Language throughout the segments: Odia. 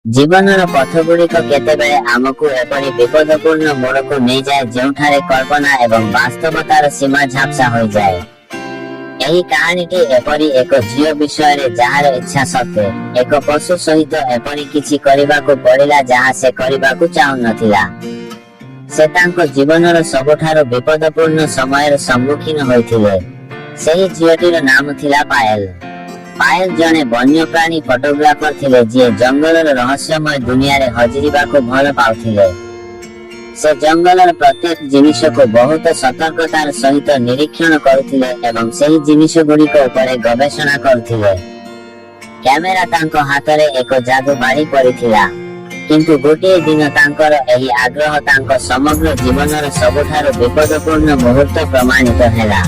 ଜୀବନର ପଥଗୁଡ଼ିକ କେତେବେଳେ ଆମକୁ ଏପରି ବିପଦପୂର୍ଣ୍ଣ ମୋଡ଼କୁ ନେଇଯାଏ ଯେଉଁଠାରେ କଳ୍ପନା ଏବଂ ବାସ୍ତବତାର ସୀମା ଝାପ୍ସା ହୋଇଯାଏ। ଏହି କାହାଣୀଟି ଏପରି ଏକ ଝିଅ ବିଷୟରେ ଯାହାର ଇଚ୍ଛା ସତ୍ତ୍ୱେ ଏକ ପଶୁ ସହିତ ଏପରି କିଛି କରିବାକୁ ପଡ଼ିଲା ଯାହା ସେ କରିବାକୁ ଚାହୁଁନଥିଲା। ସେ ତାଙ୍କ ଜୀବନର ସବୁଠାରୁ ବିପଦପୂର୍ଣ୍ଣ ସମୟର ସମ୍ମୁଖୀନ ହୋଇଥିଲେ। ସେହି ଝିଅଟିର ନାମ ଥିଲା ପାୟଲ। ପାୟଲ ଜଣେ ବନ୍ୟପ୍ରାଣୀ ଫଟୋଗ୍ରାଫର ଥିଲେ ଯିଏ ଜଙ୍ଗଲର ରହସ୍ୟମୟ ଦୁନିଆରେ ହଜିଯିବାକୁ ଭଲ ପାଉଥିଲେ। ସେ ଜଙ୍ଗଲର ପ୍ରତ୍ୟେକ ଜିନିଷକୁ ବହୁତ ସତର୍କତାର ସହିତ ନିରୀକ୍ଷଣ କରୁଥିଲେ ଏବଂ ସେହି ଜିନିଷଗୁଡ଼ିକ ଉପରେ ଗବେଷଣା କରୁଥିଲେ। କ୍ୟାମେରା ତାଙ୍କ ହାତରେ ଏକ ଯାଦୁ ବାଡ଼ି ପଡ଼ିଥିଲା, କିନ୍ତୁ ଗୋଟିଏ ଦିନ ତାଙ୍କର ଏହି ଆଗ୍ରହ ତାଙ୍କ ସମଗ୍ର ଜୀବନର ସବୁଠାରୁ ବିପଦପୂର୍ଣ୍ଣ ମୁହୂର୍ତ୍ତ ପ୍ରମାଣିତ ହେଲା।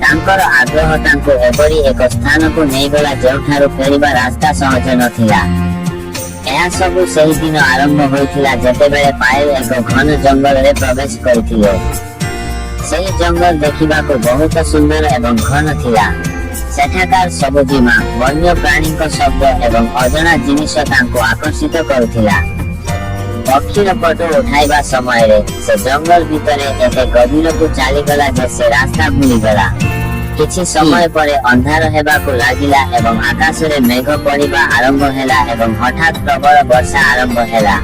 ତାଙ୍କର ଆଗ୍ରହ ତାଙ୍କୁ ଏପରି ଏକ ସ୍ଥାନକୁ ନେଇଗଲା ଯେଉଁଠାରୁ ଫେରିବା ରାସ୍ତା ସହଜ ନଥିଲା। ଏହା ସବୁ ସେହି ଦିନ ଆରମ୍ଭ ହୋଇଥିଲା ଯେତେବେଳେ ପାୟଲ ଏକ ଘନ ଜଙ୍ଗଲରେ ପ୍ରବେଶ କରିଥିଲେ। ସେହି ଜଙ୍ଗଲ ଦେଖିବାକୁ ବହୁତ ସୁନ୍ଦର ଏବଂ ଘନ ଥିଲା। ସେଠାକାର ସବୁଜିମା, ବନ୍ୟପ୍ରାଣୀଙ୍କ ଶବ୍ଦ ଏବଂ ଅଜଣା ଜିନିଷ ତାଙ୍କୁ ଆକର୍ଷିତ କରୁଥିଲା। ପକ୍ଷୀର ଫଟୋ ଉଠାଇବା ସମୟରେ ସେ ଜଙ୍ଗଲ ଭିତରେ ଏତେ ଗଭୀରକୁ ଚାଲିଗଲା ଯେ ସେ ରାସ୍ତା ଭୁଲିଗଲା। କିଛି ସମୟ ପରେ ଅନ୍ଧାର ହେବାକୁ ଲାଗିଲା ଏବଂ ଆକାଶରେ ମେଘ ପଡ଼ିବା ଆରମ୍ଭ ହେଲା ଏବଂ ହଠାତ୍ ପ୍ରବଳ ବର୍ଷା ଆରମ୍ଭ ହେଲା।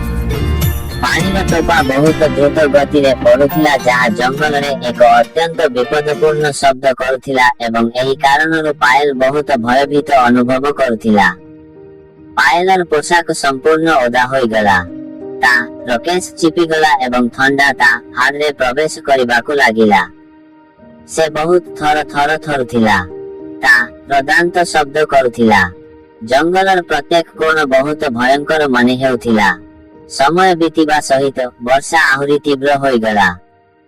ପାଣିର ଟୋପା ବହୁତ ଦ୍ରୁତ ଗତିରେ ପଡୁଥିଲା ଯାହା ଜଙ୍ଗଲରେ ଏକ ଅତ୍ୟନ୍ତ ବିପଦପୂର୍ଣ୍ଣ ଶବ୍ଦ କରୁଥିଲା ଏବଂ ଏହି କାରଣରୁ ପାୟଲ ବହୁତ ଭୟଭୀତ ଅନୁଭବ କରୁଥିଲା। ପାୟଲର ପୋଷାକ ସମ୍ପୂର୍ଣ୍ଣ ଓଦା ହୋଇଗଲା। ତାର କେଶ ଚିପିଗଲା ଏବଂ ଥଣ୍ଡା ତା ହାଡ଼ରେ ପ୍ରବେଶ କରିବାକୁ ଲାଗିଲା। ସେ ବହୁତ ଥର ଥରୁଥିଲା। ତାର ଦାନ୍ତ ଶବ୍ଦ କରୁଥିଲା। ଜଙ୍ଗଲର ପ୍ରତ୍ୟେକ କୋଣ ବହୁତ ଭୟଙ୍କର ମନେ ହେଉଥିଲା। ସମୟ ବିତିବା ସହିତ ବର୍ଷା ଆହୁରି ତୀବ୍ର ହୋଇଗଲା।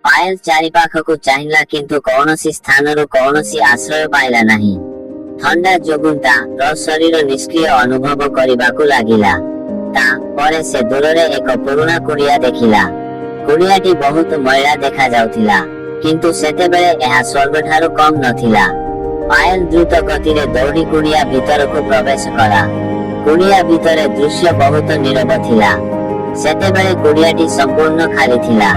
ପାୟଲ ଚାରିପାଖକୁ ଚାହିଁଲା କିନ୍ତୁ କୌଣସି ସ୍ଥାନରୁ କୌଣସି ଆଶ୍ରୟ ପାଇଲା ନାହିଁ। ଥଣ୍ଡା ଯୋଗୁଁ ତାର ଶରୀର ନିଷ୍କ୍ରିୟ ଅନୁଭବ କରିବାକୁ ଲାଗିଲା। ତାପରେ ସେ ଦୂରରେ ଏକ ପୁରୁଣା କୁଡ଼ିଆ ଦେଖିଲା। କୁଡ଼ିଆଟି ବହୁତ ମଇଳା ଦେଖାଯାଉଥିଲା, କିନ୍ତୁ ସେତେବେଳେ ଏହା ସ୍ୱର୍ଗଠାରୁ କମ୍ ନଥିଲା। ପାୟଲ ଦ୍ରୁତ ଗତିରେ ଦୌଡ଼ି କୁଡ଼ିଆ ଭିତରକୁ ପ୍ରବେଶ କଲା। କୁଡ଼ିଆ ଭିତରେ ଦୃଶ୍ୟ ବହୁତ ନୀରବ ଥିଲା। ସେତେବେଳେ କୁଡ଼ିଆଟି ସମ୍ପୂର୍ଣ୍ଣ ଖାଲି ଥିଲା।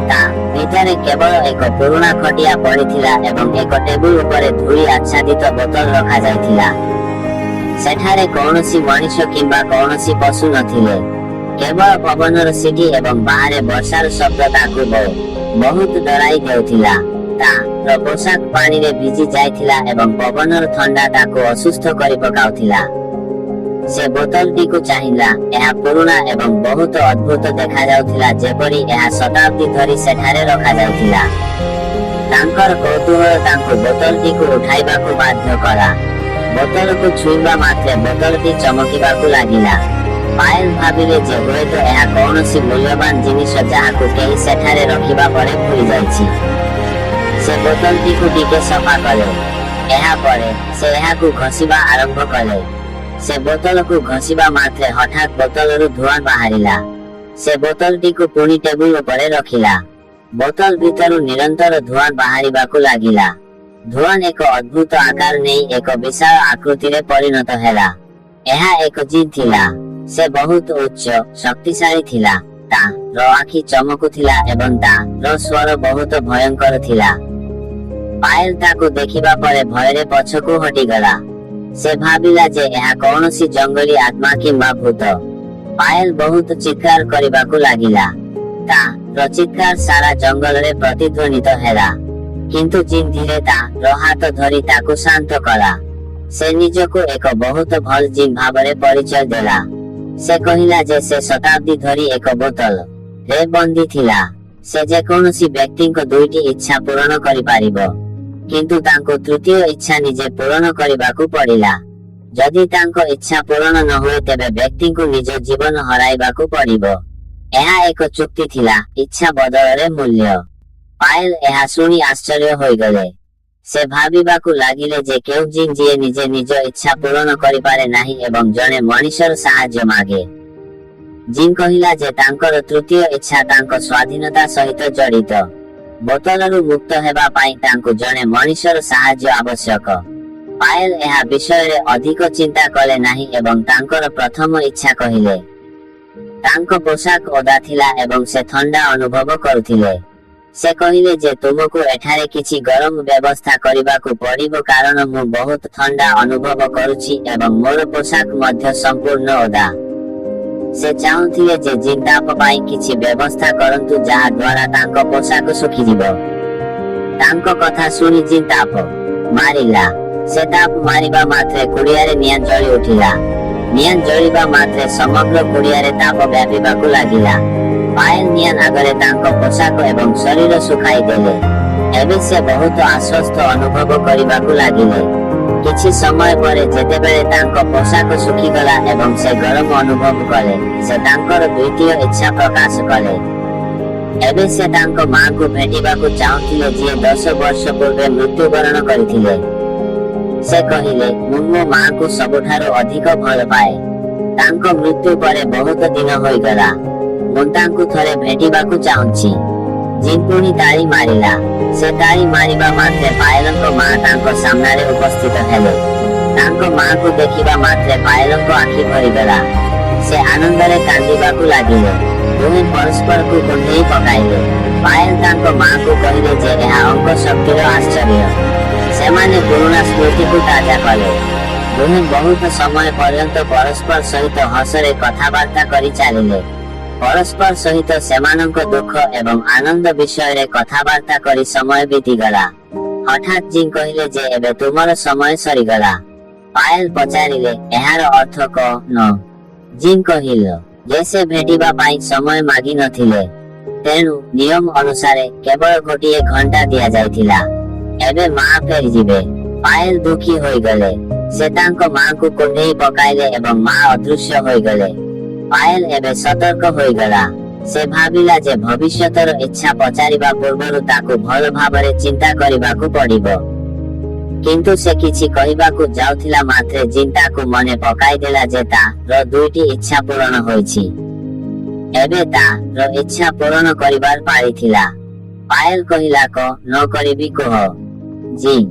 ତା ଭିତରେ କେବଳ ଏକ ପୁରୁଣା ଖଟିଆ ପଡ଼ିଥିଲା ଏବଂ ଏକ ଟେବୁଲ ଉପରେ ଧୂଳି ଆଚ୍ଛାଦିତ ବୋତଲ ରଖାଯାଇଥିଲା। ସେଠାରେ କୌଣସି ମଣିଷ କିମ୍ବା କୌଣସି ପଶୁ ନଥିଲେ। କେବଳ ପବନର ସିଟି ଏବଂ ବାହାରେ ବର୍ଷାର ଶବ୍ଦ ତାକୁ ବହୁତ ଡରାଇ ଦେଉଥିଲା। ତାର ପୋଷାକ ପାଣିରେ ଭିଜି ଯାଇଥିଲା ଏବଂ ପବନର ଥଣ୍ଡା ତାକୁ ଅସୁସ୍ଥ କରି ପକାଉଥିଲା। ସେ ବୋତଲଟିକୁ ଚାହିଁଲା। ଏହା ପୁରୁଣା ଏବଂ ବହୁତ ଅଦ୍ଭୁତ ଦେଖାଯାଉଥିଲା, ଯେପରି ଏହା ଶତାବ୍ଦୀ ଧରି ସେଠାରେ ରଖାଯାଇଥିଲା। ତାଙ୍କର କୌତୂହଳ ତାଙ୍କୁ ବୋତଲଟିକୁ ଉଠାଇବାକୁ ବାଧ୍ୟ କଲା। ବୋତଲକୁ ଛୁଇଁବା ମାତ୍ରେ ବୋତଲଟି ଚମକିବାକୁ ଲାଗିଲା। ପାୟଲ ଭାବିଲେ ଯେ ହୁଏତ ଏହା କୌଣସି ମୂଲ୍ୟବାନ ଜିନିଷ ଯାହାକୁ କେହି ସେଠାରେ ରଖିବା ପରେ ଭୁଲି ଯାଇଛି। ସେ ବୋତଲଟିକୁ ଟିକେ ସଫା କଲେ। ଏହାପରେ ସେ ଏହାକୁ ଘଷିବା ଆରମ୍ଭ କଲେ। ସେ ବୋତଲକୁ ଘଷିବା ମାତ୍ରେ ହଠାତ୍ ବୋତଲରୁ ଧୂଆଁ ବାହାରିଲା। ସେ ବୋତଲଟିକୁ ପୁଣି ଟେବୁଲ ଉପରେ ରଖିଲା। ବୋତଲ ଭିତରୁ ନିରନ୍ତର ଧୂଆଁ ବାହାରିବାକୁ ଲାଗିଲା। ଧୂଆଁ ଏକ ଅଦ୍ଭୁତ ଆକାର ନେଇ ଏକ ବିଶାଳ ଆକୃତିରେ ପରିଣତ ହେଲା। ଏହା ଏକ ଜିନ୍ ଥିଲା। ସେ ବହୁତ ଉଚ୍ଚ ଶକ୍ତିଶାଳୀ ଥିଲା। ତାର ଆଖି ଚମକୁଥିଲା ଏବଂ ତାର ସ୍ୱର ବହୁତ ଭୟଙ୍କର ଥିଲା। ପାୟଲ ତାକୁ ଦେଖିବା ପରେ ଭୟରେ ପଛକୁ ହଟିଗଲା। ସେ ଭାବିଲା ଯେ ଏହା କୌଣସି ଜଙ୍ଗଲୀ ଆତ୍ମା କିମ୍ବା ଭୂତ। ପାୟଲ ବହୁତ ଚିତ୍କାର କରିବାକୁ ଲାଗିଲା। ତାର ଚିତ୍କାର ସାରା ଜଙ୍ଗଲରେ ପ୍ରତିଧ୍ୱନିତ ହେଲା। କିନ୍ତୁ ଜିନ୍ ଧୀରେ ତାର ହାତ ଧରି ତାକୁ ଶାନ୍ତ କଲା। ସେ ନିଜକୁ ଏକ ବହୁତ ଭଲ ଜିନ୍ ଭାବରେ ପରିଚୟ ଦେଲା। ସେ କହିଲା ଯେ ସେ ଶତାବ୍ଦୀ ଧରି ଏକ ବୋତଲରେ ବନ୍ଦୀ ଥିଲା। ସେ ଯେକୌଣସି ବ୍ୟକ୍ତିଙ୍କ ଦୁଇଟି ଇଚ୍ଛା ପୂରଣ କରିପାରିବ, କିନ୍ତୁ ତାଙ୍କୁ ତୃତୀୟ ଇଚ୍ଛା ନିଜେ ପୂରଣ କରିବାକୁ ପଡ଼ିଲା। ଯଦି ତାଙ୍କ ଇଚ୍ଛା ପୂରଣ ନ ହୁଏ ତେବେ ବ୍ୟକ୍ତିଙ୍କୁ ନିଜ ଜୀବନ ହରାଇବାକୁ ପଡ଼ିବ। ଏହା ଏକ ଚୁକ୍ତି ଥିଲା, ଇଚ୍ଛା ବଦଳରେ ମୂଲ୍ୟ। ପାୟଲ ଏହା ଶୁଣି ଆଶ୍ଚର୍ଯ୍ୟ ହୋଇଗଲେ। ସେ ଭାବିବାକୁ ଲାଗିଲେ ଯେ କେଉଁ ଜିନ୍ ଯିଏ ନିଜେ ନିଜ ଇଚ୍ଛା ପୂରଣ କରିପାରେ ନାହିଁ ଏବଂ ଜଣେ ମଣିଷର ସାହାଯ୍ୟ ମାଗେ। ଜିନ୍ କହିଲା ଯେ ତାଙ୍କର ତୃତୀୟ ଇଚ୍ଛା ତାଙ୍କ ସ୍ୱାଧୀନତା ସହିତ ଜଡ଼ିତ। ବୋତଲରୁ ମୁକ୍ତ ହେବା ପାଇଁ ତାଙ୍କୁ ଜଣେ ମଣିଷର ସାହାଯ୍ୟ ଆବଶ୍ୟକ। ପାୟଲ ଏହା ବିଷୟରେ ଅଧିକ ଚିନ୍ତା କଲେ ନାହିଁ ଏବଂ ତାଙ୍କର ପ୍ରଥମ ଇଚ୍ଛା କହିଲେ। ତାଙ୍କ ପୋଷାକ ଓଦା ଥିଲା ଏବଂ ସେ ଥଣ୍ଡା ଅନୁଭବ କରୁଥିଲେ। ସେ କହିଲେ ଯେ ତୁମକୁ ଏଠାରେ କିଛି ଗରମ ବ୍ୟବସ୍ଥା କରିବାକୁ ପଡ଼ିବ କାରଣ ମୁଁ ବହୁତ ଥଣ୍ଡା ଅନୁଭବ କରୁଛି ଏବଂ ମୋର ପୋଷାକ ମଧ୍ୟ ସମ୍ପୂର୍ଣ୍ଣ ଓଦା। ସେ ଚାହୁଁଥିଲେ ଯେ ଜିନ୍ତାପ ପାଇଁ କିଛି ବ୍ୟବସ୍ଥା କରନ୍ତୁ ଯାହା ଦ୍ୱାରା ତାଙ୍କ ପୋଷାକ ଶୁଖିଯିବ। ତାଙ୍କ କଥା ଶୁଣି ଜିନ୍ତାପ ମାରିଲା। ସେ ତାପ ମାରିବା ମାତ୍ରେ କୁଡ଼ିଆରେ ନିଆଁ ଜଳି ଉଠିଲା। ନିଆଁ ଜଳିବା ମାତ୍ରେ ସମଗ୍ର କୁଡ଼ିଆରେ ତାପ ବ୍ୟାପିବାକୁ ଲାଗିଲା। ପାୟଲ ନିଆଁ ଆଗରେ ତାଙ୍କ ପୋଷାକ ଏବଂ ଶରୀର ଶୁଖାଇ ଦେଲେ। ଏବେ ସେ ବହୁତ ଆଶ୍ୱସ୍ତ ଅନୁଭବ କରିବାକୁ ଲାଗିଲେ। କିଛି ସମୟ ପରେ ଯେତେବେଳେ ତାଙ୍କ ପୋଷାକ ଶୁଖିଗଲା ଏବଂ ସେ ଗରମ ଅନୁଭବ କଲେ, ସେ ତାଙ୍କର ଦ୍ୱିତୀୟ ଇଚ୍ଛା ପ୍ରକାଶ କଲେ। ଏବେ ସେ ତାଙ୍କ ମାଙ୍କୁ ଭେଟିବାକୁ ଚାହୁଁଥିଲେ ଯିଏ 10 ବର୍ଷ ପୂର୍ବେ ମୃତ୍ୟୁବରଣ କରିଥିଲେ। ସେ କହିଲେ, ମୁଁ ମୋ ମାଙ୍କୁ ସବୁଠାରୁ ଅଧିକ ଭଲ ପାଏ। ତାଙ୍କ ମୃତ୍ୟୁ ପରେ ବହୁତ ଦିନ ହୋଇଗଲା। ମୁଁ ତାଙ୍କୁ ଥରେ ଭେଟିବାକୁ ଚାହୁଁଛି। ଜିନ୍ ପୁଣି ତାଳି ମାରିଲା। ସେ ତାଳି ମାରିବା ମାତ୍ରେ ପାୟଲଙ୍କ ମା ତାଙ୍କ ସାମ୍ନାରେ ଉପସ୍ଥିତ ହେଲେ। ତାଙ୍କ ମାଙ୍କୁ ଦେଖିବା ମାତ୍ରେ ପାୟଲଙ୍କ ଆଖି ଭରିଗଲା। ସେ ଆନନ୍ଦରେ କାନ୍ଦିବାକୁ ଲାଗିଲେ। ଦୁହେଁ ପରସ୍ପରକୁ କୁଣ୍ଢେଇ ପକାଇଲେ। ପାୟଲ ତାଙ୍କ ମାଙ୍କୁ କହିଲେ ଯେ ଏହା ଅଙ୍କ ଶକ୍ତିର ଆଶ୍ଚର୍ଯ୍ୟ। ସେମାନେ ପୁରୁଣା ସ୍ମୃତିକୁ ତାଜା କଲେ। ଦୁହେଁ ବହୁତ ସମୟ ପର୍ଯ୍ୟନ୍ତ ପରସ୍ପର ସହିତ ହସରେ କଥାବାର୍ତ୍ତା କରି ଚାଲିଲେ। ପରସ୍ପର ସହିତ ସେମାନଙ୍କ ଦୁଃଖ ଏବଂ ଆନନ୍ଦ ବିଷୟରେ କଥାବାର୍ତ୍ତା କରି ସମୟ ବିତିଗଲା। ହଠାତ୍ ଜିନ୍ କହିଲେ ଯେ ଏବେ ତୁମର ସମୟ ସରିଗଲା। ପାୟଲ ପଚାରିଲେ, ଏହାର ଅର୍ଥ କଣ? ଜିନ୍ କହିଲେ ଯେ ସେ ଭେଟିବା ପାଇଁ ସମୟ ମାଗି ନଥିଲେ। ତେଣୁ ନିୟମ ଅନୁସାରେ କେବଳ ଗୋଟିଏ ଘଣ୍ଟା ଦିଆଯାଇଥିଲା। ଏବେ ମା ଫେରିଯିବେ। ପାୟଲ ଦୁଃଖୀ ହୋଇଗଲେ। ସେ ତାଙ୍କ ମାଙ୍କୁ କୁଣ୍ଢେଇ ପକାଇଲେ ଏବଂ ମା ଅଦୃଶ୍ୟ ହୋଇଗଲେ। ପାୟଲ ଏବେ ସତର୍କ ହୋଇଗଲା। ସେ ଭାବିଲା ଯେ ଭବିଷ୍ୟତର ଇଚ୍ଛା ପଚାରିବା ପୂର୍ବରୁ ତାକୁ ଭଲ ଭାବରେ ଚିନ୍ତା କରିବାକୁ ପଡ଼ିବ। କିନ୍ତୁ ସେ କିଛି କହିବାକୁ ଯାଉଥିଲା ମାତ୍ରେ ଜିନ୍ ତାକୁ ମନେ ପକାଇଦେଲା ଯେ ତାର 2ଟି ଇଚ୍ଛା ପୂରଣ ହୋଇଛି। ଏବେ ତାର ଇଚ୍ଛା ପୂରଣ କରିବାର ପାଳି ଥିଲା। ପାୟଲ କହିଲା, ନ କରିବି କୁହ। ଜିନ୍